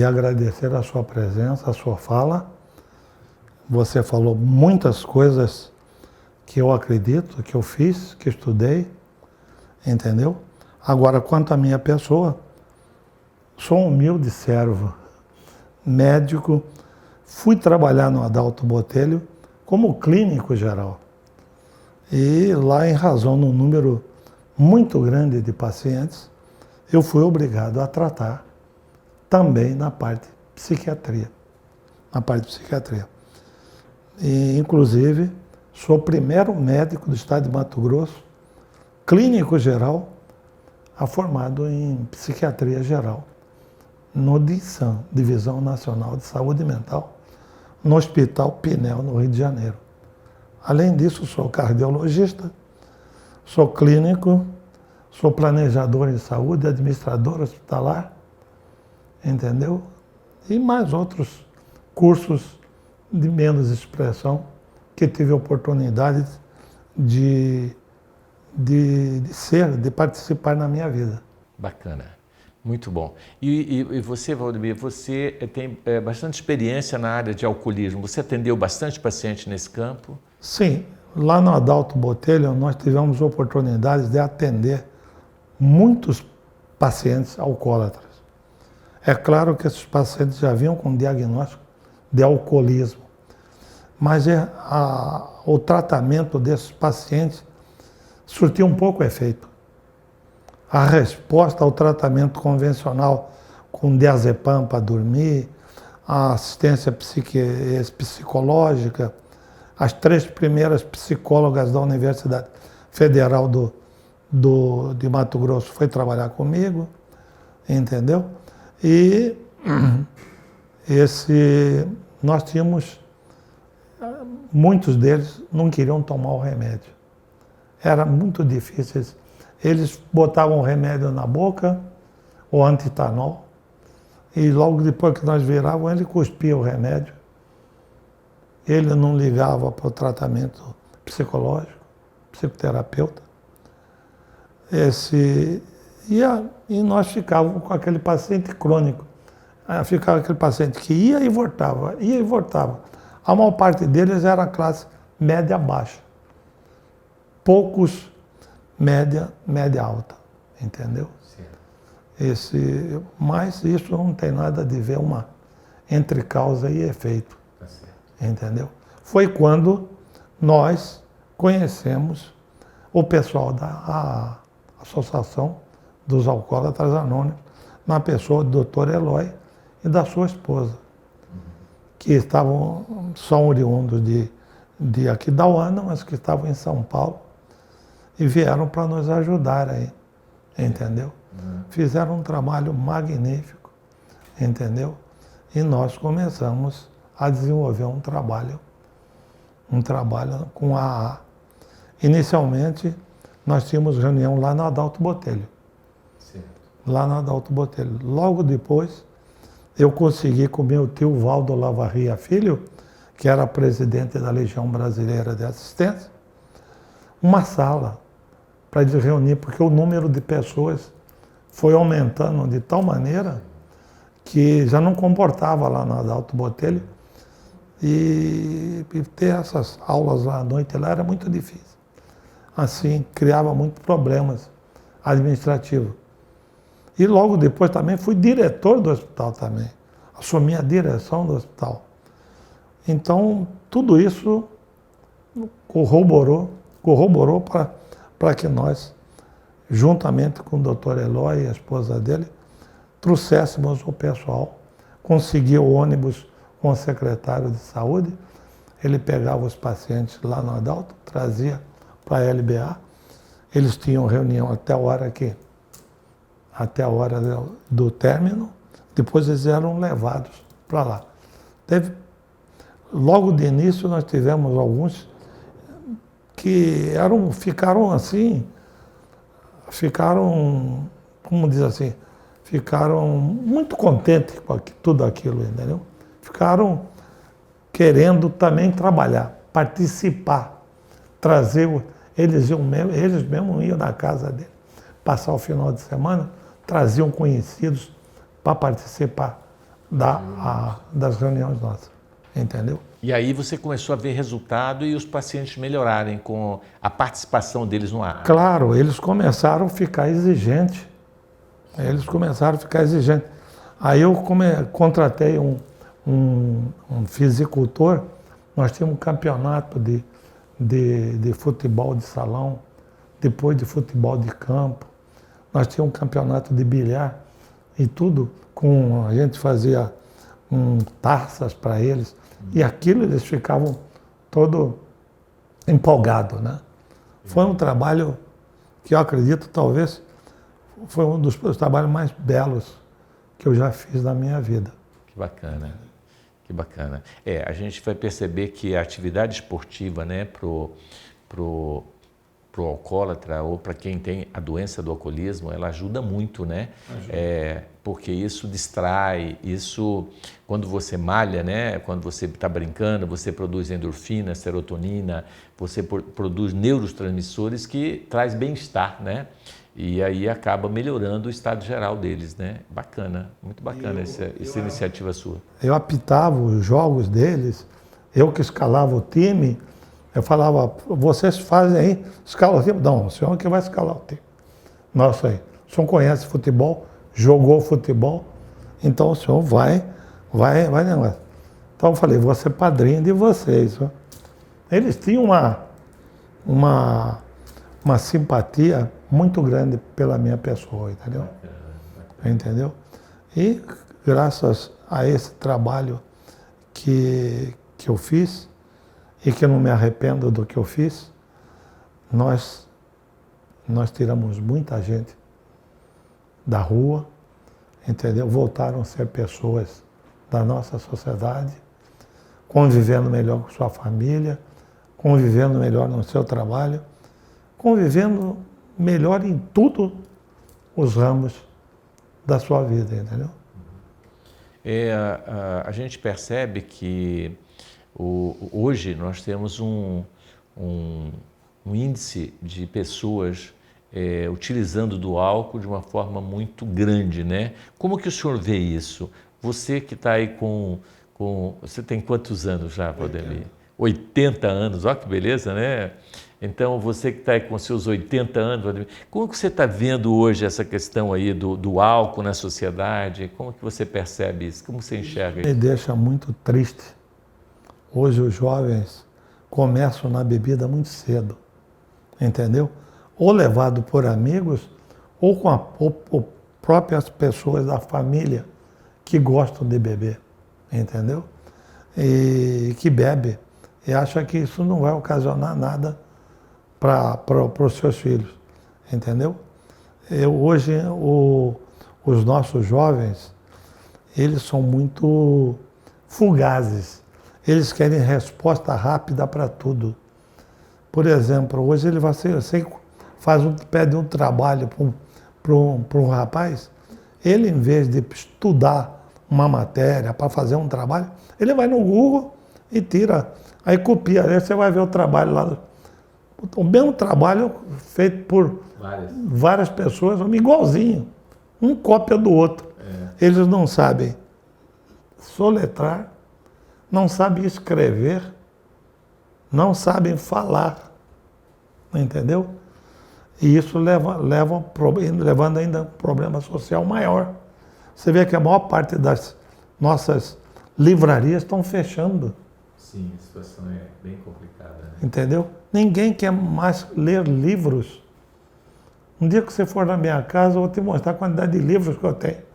agradecer a sua presença, a sua fala. Você falou muitas coisas que eu acredito, que eu fiz, que estudei, entendeu? Agora, quanto à minha pessoa, sou um humilde servo, médico, fui trabalhar no Adalto Botelho como clínico geral. E lá, em razão de um número muito grande de pacientes, eu fui obrigado a tratar também na parte de psiquiatria. E, inclusive, sou o primeiro médico do estado de Mato Grosso, clínico geral, formado em psiquiatria geral, no DISAM, Divisão Nacional de Saúde Mental, no Hospital Pinel, no Rio de Janeiro. Além disso, sou cardiologista, sou clínico, sou planejador em saúde, administrador hospitalar, entendeu? E mais outros cursos de menos expressão que tive a oportunidade de participar na minha vida. Bacana, muito bom. E você, Valdemir, você tem bastante experiência na área de alcoolismo. Você atendeu bastante paciente nesse campo? Sim, lá no Adalto Botelho nós tivemos oportunidade de atender muitos pacientes alcoólatras. É claro que esses pacientes já vinham com diagnóstico de alcoolismo, mas o tratamento desses pacientes surtiu um pouco efeito. A resposta ao tratamento convencional com diazepam para dormir, a assistência psicológica, as 3 primeiras psicólogas da Universidade Federal de Mato Grosso foi trabalhar comigo, entendeu? E nós tínhamos, muitos deles não queriam tomar o remédio. Era muito difícil. Eles botavam o remédio na boca, o antitanol, e logo depois que nós virávamos, ele cuspia o remédio. Ele não ligava para o tratamento psicológico, psicoterapeuta. E nós ficávamos com aquele paciente crônico. Ficava aquele paciente que ia e voltava. A maior parte deles era a classe média-baixa. Poucos média alta, entendeu? Mas isso não tem nada de ver entre causa e efeito, entendeu? Foi quando nós conhecemos o pessoal da Associação dos Alcoólatras Anônimos, na pessoa do Dr. Eloy e da sua esposa, que são oriundos de aqui da UANA, mas que estavam em São Paulo e vieram para nos ajudar aí, entendeu? Fizeram um trabalho magnífico, entendeu? E nós começamos a desenvolver um trabalho com a AA. Inicialmente, nós tínhamos reunião lá na Adalto Botelho. Certo. Lá na Adalto Botelho. Logo depois, eu consegui com meu tio Valdo Lavarria Filho, que era presidente da Legião Brasileira de Assistência, uma sala para eles reunir, porque o número de pessoas foi aumentando de tal maneira que já não comportava lá na Adalto Botelho, e ter essas aulas lá à noite lá era muito difícil. Assim, criava muitos problemas administrativos. E logo depois também fui diretor do hospital também. Assumi a direção do hospital. Então, tudo isso corroborou para que nós, juntamente com o Dr. Eloy e a esposa dele, trouxéssemos o pessoal, conseguia o ônibus com o secretário de saúde, ele pegava os pacientes lá no Adalto, trazia para a LBA, eles tinham reunião até a hora do término, depois eles eram levados para lá. Logo de início nós tivemos alguns que ficaram muito contentes com tudo aquilo, entendeu? Ficaram querendo também trabalhar, participar, trazer. Eles mesmos iam na casa dele, passar o final de semana, traziam conhecidos para participar das reuniões nossas, entendeu? E aí você começou a ver resultado e os pacientes melhorarem com a participação deles no ar. Claro, eles começaram a ficar exigentes. Aí eu contratei um fisicultor, nós tínhamos um campeonato de futebol de salão, depois de futebol de campo, nós tínhamos um campeonato de bilhar e tudo, a gente fazia taças para eles, e aquilo eles ficavam todo empolgados, né? Foi um trabalho que eu acredito, talvez, foi um dos trabalhos mais belos que eu já fiz na minha vida. Que bacana, que bacana. A gente vai perceber que a atividade esportiva, né, pro alcoólatra ou para quem tem a doença do alcoolismo, ela ajuda muito, né? Porque isso distrai, quando você malha, né? Quando você está brincando, você produz endorfina, serotonina, você produz neurotransmissores que traz bem-estar, né? E aí acaba melhorando o estado geral deles, né? Bacana, muito bacana essa iniciativa sua. Eu apitava os jogos deles, eu que escalava o time, eu falava, vocês fazem aí, escala o time? Não, o senhor que vai escalar o time. Nossa, aí, o senhor conhece futebol, jogou futebol, então o senhor vai negócio. Então eu falei, vou ser padrinho de vocês. Eles tinham uma simpatia muito grande pela minha pessoa, entendeu? Entendeu? E graças a esse trabalho que eu fiz, e que eu não me arrependo do que eu fiz, nós tiramos muita gente da rua, entendeu? Voltaram a ser pessoas da nossa sociedade, convivendo melhor com sua família, convivendo melhor no seu trabalho, convivendo melhor em tudo os ramos da sua vida, entendeu? A gente percebe que hoje nós temos um índice de pessoas utilizando do álcool de uma forma muito grande, né? Como que o senhor vê isso? Você que está aí você tem quantos anos já, Valdemir? 80 anos, olha que beleza, né? Então, você que está aí com seus 80 anos, Valdemir, como que você está vendo hoje essa questão aí do álcool na sociedade? Como que você percebe isso? Como você enxerga isso? Me deixa muito triste. Hoje os jovens começam na bebida muito cedo, entendeu? Ou levado por amigos, ou com ou próprias pessoas da família que gostam de beber, entendeu? E que bebe e acha que isso não vai ocasionar nada para os seus filhos, entendeu? Hoje os nossos jovens, eles são muito fugazes, eles querem resposta rápida para tudo. Por exemplo, hoje ele vai pede um trabalho para um rapaz, ele em vez de estudar uma matéria para fazer um trabalho, ele vai no Google e tira, aí copia, aí você vai ver o trabalho lá, o mesmo trabalho feito por várias pessoas, igualzinho, um cópia do outro. Eles não sabem soletrar, não sabem escrever, não sabem falar, entendeu? E isso levando ainda a um problema social maior. Você vê que a maior parte das nossas livrarias estão fechando. Sim, a situação é bem complicada, né? Entendeu? Ninguém quer mais ler livros. Um dia que você for na minha casa, eu vou te mostrar a quantidade de livros que eu tenho.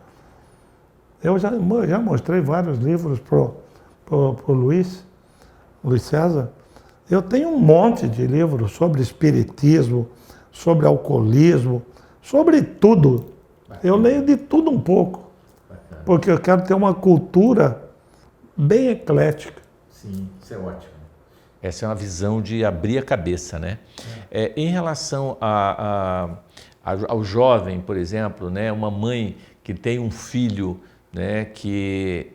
Eu já mostrei vários livros pro Luiz César. Eu tenho um monte de livros sobre espiritismo, sobre alcoolismo, sobre tudo. Bacana. Eu leio de tudo um pouco. Bacana. Porque eu quero ter uma cultura bem eclética. Sim, isso é ótimo. Essa é uma visão de abrir a cabeça, né? Em relação ao jovem, por exemplo, né, uma mãe que tem um filho, né, que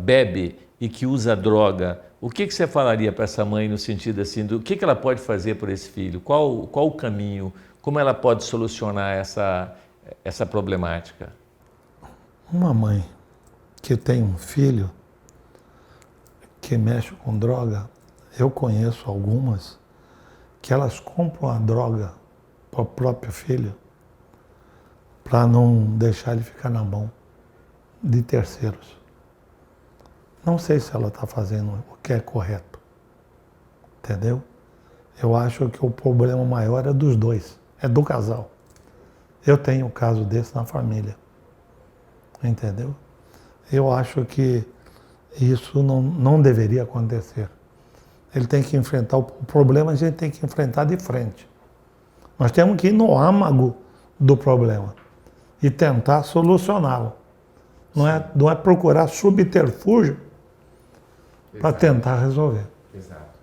bebe e que usa droga, o que você falaria para essa mãe no sentido assim, do que ela pode fazer por esse filho? Qual o caminho? Como ela pode solucionar essa problemática? Uma mãe que tem um filho que mexe com droga, eu conheço algumas que elas compram a droga para o próprio filho para não deixar ele ficar na mão de terceiros. Não sei se ela está fazendo o que é correto, entendeu? Eu acho que o problema maior é dos dois, é do casal. Eu tenho um caso desse na família, entendeu? Eu acho que isso não deveria acontecer. Ele tem que enfrentar o problema, a gente tem que enfrentar de frente. Nós temos que ir no âmago do problema e tentar solucioná-lo. Não é procurar subterfúgio para tentar resolver. Exato.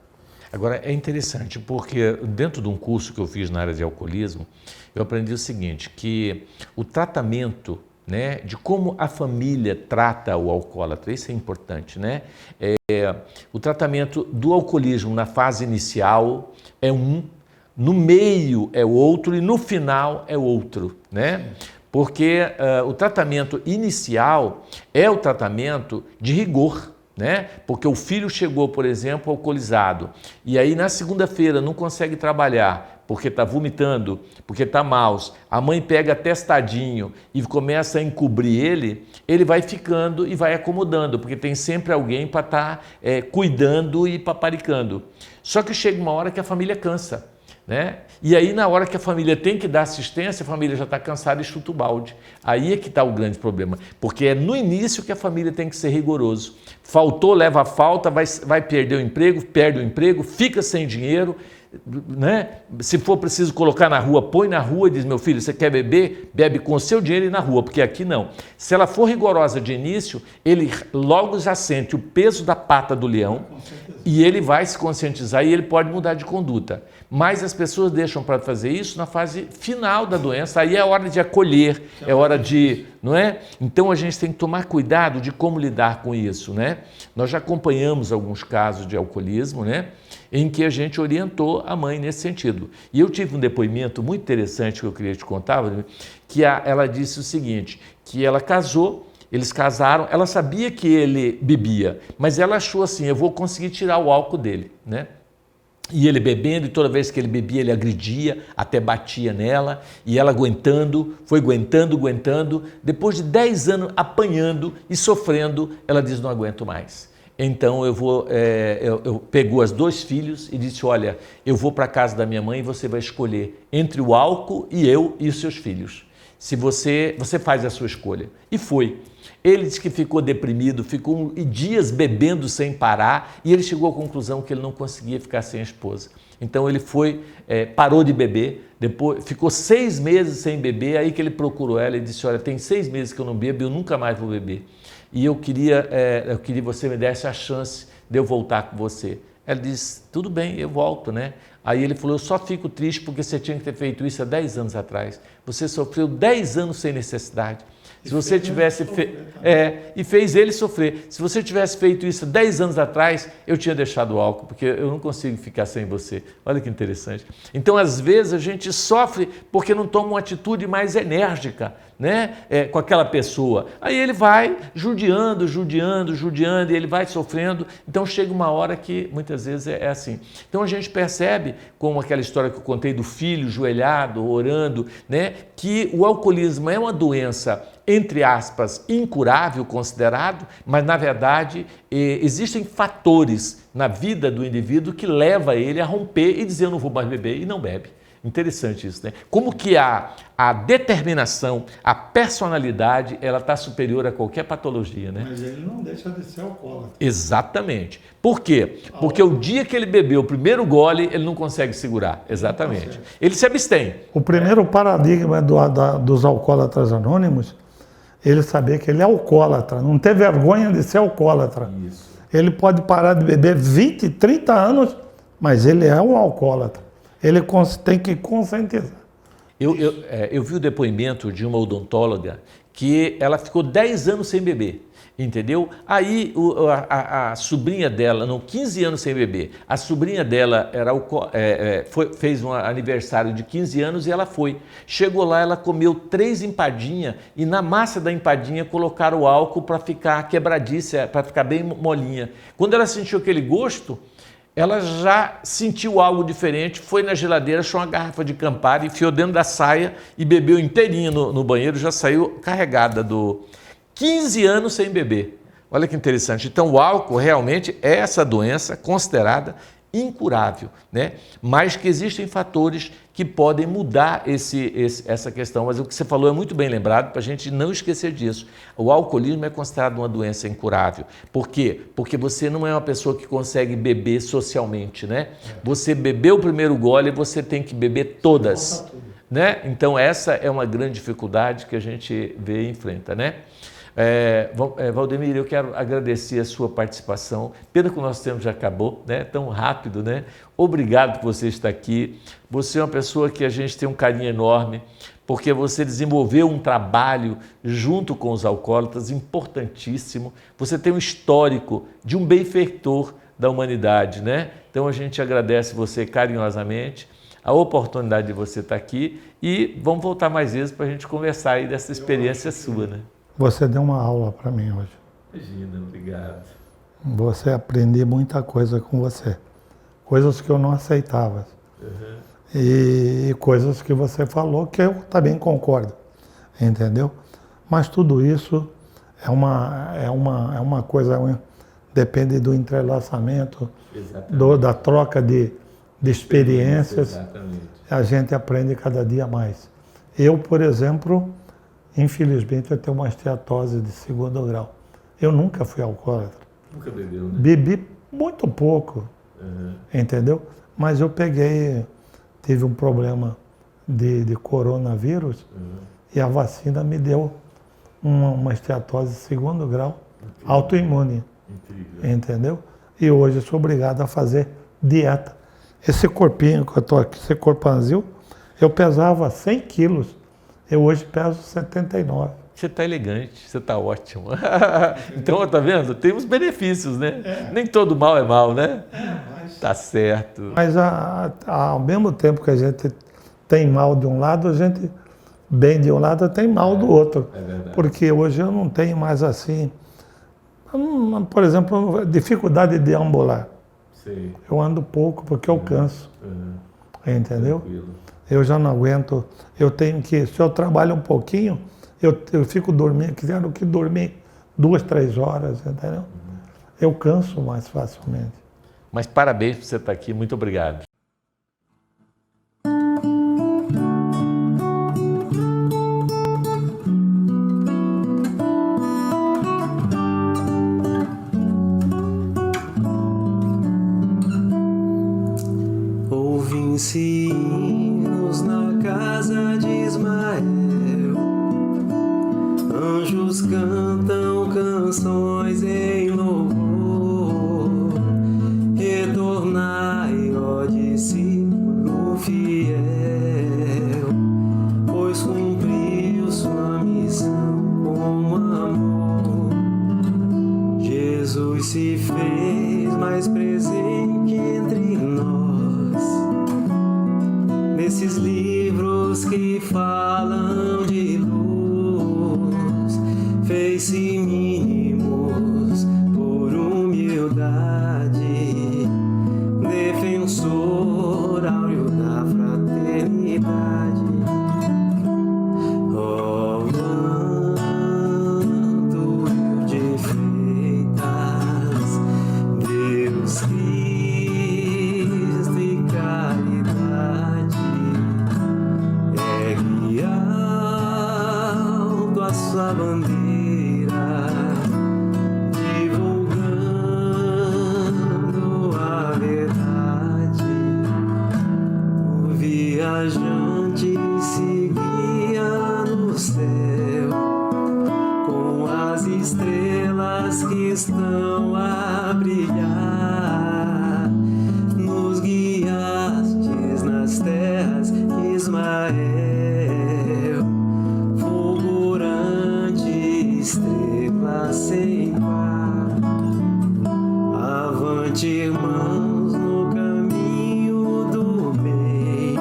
Agora, é interessante, porque dentro de um curso que eu fiz na área de alcoolismo, eu aprendi o seguinte, que o tratamento, né, de como a família trata o alcoólatra, isso é importante, né? O tratamento do alcoolismo na fase inicial é um, no meio é outro e no final é outro, né? Porque o tratamento inicial é o tratamento de rigor, né? Porque o filho chegou, por exemplo, alcoolizado e aí na segunda-feira não consegue trabalhar porque está vomitando, porque está mal, a mãe pega testadinho e começa a encobrir ele vai ficando e vai acomodando, porque tem sempre alguém para estar cuidando e paparicando. Só que chega uma hora que a família cansa, né? E aí na hora que a família tem que dar assistência, a família já está cansada e chuta o balde. Aí é que está o grande problema, porque é no início que a família tem que ser rigoroso. Faltou, leva a falta, vai perder o emprego, perde o emprego, fica sem dinheiro, né? Se for preciso colocar na rua, põe na rua e diz, meu filho, você quer beber? Bebe com o seu dinheiro e na rua, porque aqui não. Se ela for rigorosa de início, ele logo já sente o peso da pata do leão e ele vai se conscientizar e ele pode mudar de conduta. Mas as pessoas deixam para fazer isso na fase final da doença, aí é hora de acolher, é hora de, não é? Então a gente tem que tomar cuidado de como lidar com isso, né? Nós já acompanhamos alguns casos de alcoolismo, né? Em que a gente orientou a mãe nesse sentido. E eu tive um depoimento muito interessante que eu queria te contar, que ela disse o seguinte, que ela casou, eles casaram, ela sabia que ele bebia, mas ela achou assim, eu vou conseguir tirar o álcool dele, né? E ele bebendo, e toda vez que ele bebia, ele agredia, até batia nela, e ela aguentando, foi aguentando. Depois de 10 anos apanhando e sofrendo, ela diz, não aguento mais. Então eu pegou as 2 filhos e disse, olha, eu vou para a casa da minha mãe e você vai escolher entre o álcool e eu e os seus filhos. Se você faz a sua escolha. E foi. Ele disse que ficou deprimido, ficou dias bebendo sem parar e ele chegou à conclusão que ele não conseguia ficar sem a esposa. Então ele parou de beber, depois ficou 6 meses sem beber, aí que ele procurou ela e disse, olha, tem 6 meses que eu não bebo, eu nunca mais vou beber. E eu queria que você me desse a chance de eu voltar com você. Ela disse, tudo bem, eu volto, né? Aí ele falou, eu só fico triste porque você tinha que ter feito isso há 10 anos atrás. Você sofreu 10 anos sem necessidade. Se você tivesse e fez ele sofrer. Se você tivesse feito isso 10 anos atrás, eu tinha deixado o álcool, porque eu não consigo ficar sem você. Olha que interessante. Então, às vezes, a gente sofre porque não toma uma atitude mais enérgica, né? Com aquela pessoa. Aí ele vai judiando, e ele vai sofrendo. Então, chega uma hora que, muitas vezes, é assim. Então, a gente percebe, como aquela história que eu contei do filho joelhado, orando, né? Que o alcoolismo é uma doença, entre aspas, incurável considerado, mas na verdade existem fatores na vida do indivíduo que leva ele a romper e dizer eu não vou mais beber e não bebe. Interessante isso, né? Como que a determinação, a personalidade, ela está superior a qualquer patologia, né? Mas ele não deixa de ser alcoólatra. Exatamente. Por quê? Porque o dia que ele bebeu o primeiro gole, ele não consegue segurar. Exatamente. Ele se abstém. O primeiro paradigma dos alcoólatras anônimos, ele saber que ele é alcoólatra, não ter vergonha de ser alcoólatra. Isso. Ele pode parar de beber 20, 30 anos, mas ele é um alcoólatra. Ele tem que conscientizar. Eu vi o depoimento de uma odontóloga que ela ficou 10 anos sem beber, entendeu? Aí a sobrinha dela, 15 anos sem beber, a sobrinha dela fez um aniversário de 15 anos e ela foi. Chegou lá, ela comeu 3 empadinhas e na massa da empadinha colocaram o álcool para ficar quebradiça, para ficar bem molinha. Quando ela sentiu aquele gosto, ela já sentiu algo diferente, foi na geladeira, achou uma garrafa de Campari, enfiou dentro da saia e bebeu inteirinha no banheiro, já saiu carregada 15 anos sem beber. Olha que interessante. Então o álcool realmente é essa doença considerada incurável, né? Mas que existem fatores que podem mudar essa questão. Mas o que você falou é muito bem lembrado para a gente não esquecer disso. O alcoolismo é considerado uma doença incurável. Por quê? Porque você não é uma pessoa que consegue beber socialmente, né? Você bebeu o primeiro gole, você tem que beber todas, né? Então essa é uma grande dificuldade que a gente vê e enfrenta, né? Valdemir, eu quero agradecer a sua participação. Pena que o nosso tempo já acabou, né? Tão rápido, né? Obrigado por você estar aqui. Você é uma pessoa que a gente tem um carinho enorme, porque você desenvolveu um trabalho junto com os alcoólatras importantíssimo. Você tem um histórico de um benfeitor da humanidade, né? Então a gente agradece você carinhosamente, a oportunidade de você estar aqui e vamos voltar mais vezes para a gente conversar aí dessa experiência sua, né? Você deu uma aula para mim hoje. Imagina, obrigado. Você aprendi muita coisa com você. Coisas que eu não aceitava. Uhum. E coisas que você falou que eu também concordo. Entendeu? Mas tudo isso é uma coisa, depende do entrelaçamento, da troca de experiências. Exatamente. A gente aprende cada dia mais. Eu, por exemplo, infelizmente, eu tenho uma esteatose de 2º grau. Eu nunca fui alcoólatra. Nunca bebeu, né? Bebi muito pouco, entendeu? Mas eu tive um problema de coronavírus e a vacina me deu uma esteatose de 2º grau, autoimune, entendeu? E hoje eu sou obrigado a fazer dieta. Esse corpinho que eu estou aqui, esse corpanzil, eu pesava 100 quilos. Eu hoje peso 79. Você está elegante, você está ótimo. Então, tá vendo? Tem os benefícios, né? Nem todo mal é mal, né? Tá certo. Mas ao mesmo tempo que a gente tem mal de um lado, a gente bem de um lado tem mal do outro. É verdade. Porque hoje eu não tenho mais assim, por exemplo, dificuldade de deambular. Sim. Eu ando pouco porque eu canso. Entendeu? Tranquilo. Eu já não aguento, eu tenho que, se eu trabalho um pouquinho, eu fico dormindo, quero que dormir 2, 3 horas, entendeu? eu canso mais facilmente. Mas parabéns por você estar aqui, muito obrigado. Ouvem-se hinos na casa de Ismael, anjos cantam canções em louvor. Retornai, ó discípulo fiel, pois cumpriu sua missão com amor. Jesus se fez mais presente entre nós, nesses livros que falam de luz, fez-se mínimos por humildade, defensor áureo da fraternidade. Ó manto de feitas, Deus Cristo e caridade, ergue alto a sua bandeira, divulgando a verdade. O viajante seguia no céu, com as estrelas que estão a brilhar. Nos guiastes nas terras de Ismael, fulgurante estrela sem par. Avante, irmãos, no caminho do bem.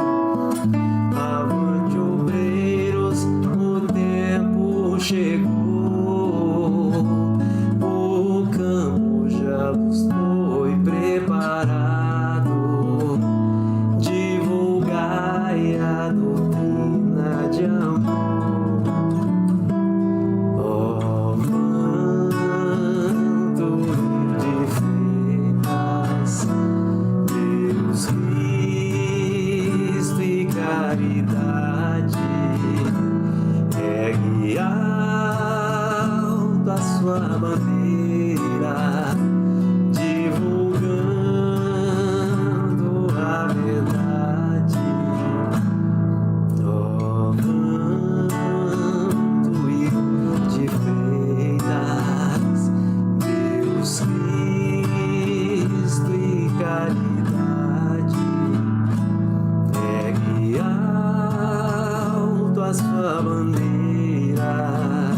Avante, obreiros, o tempo chegou. O campo já vos foi preparado. Divulgai a doutrina de amor. Ó manto de feitas, Deus Cristo e caridade, ergue alto a sua bandeira, divulgando a verdade. Ó manto de feitas, Deus Cristo e caridade, ergue alto a sua bandeira,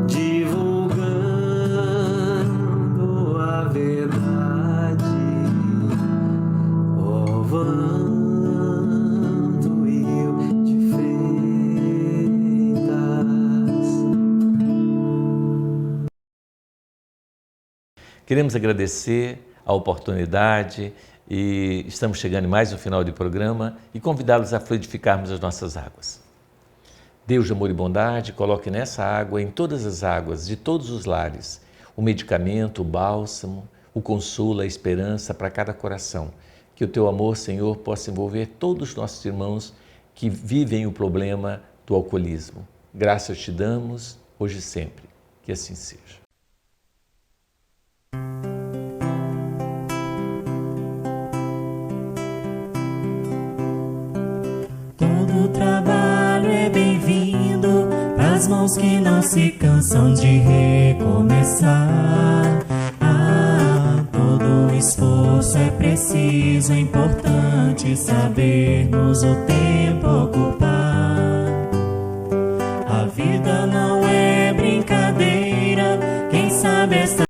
divulgando a verdade. Ó vantuil de feitas. Queremos agradecer a oportunidade e estamos chegando em mais um final de programa e convidá-los a fluidificarmos as nossas águas. Deus de amor e bondade, coloque nessa água, em todas as águas de todos os lares, o medicamento, o bálsamo, o consolo, a esperança para cada coração. Que o teu amor, Senhor, possa envolver todos os nossos irmãos que vivem o problema do alcoolismo. Graças te damos, hoje e sempre. Que assim seja. Todo trabalho é bem-vindo pras mãos que não se cansam de recomeçar. Todo esforço é preciso, é importante sabermos o tempo ocupar. A vida não é brincadeira, quem sabe esta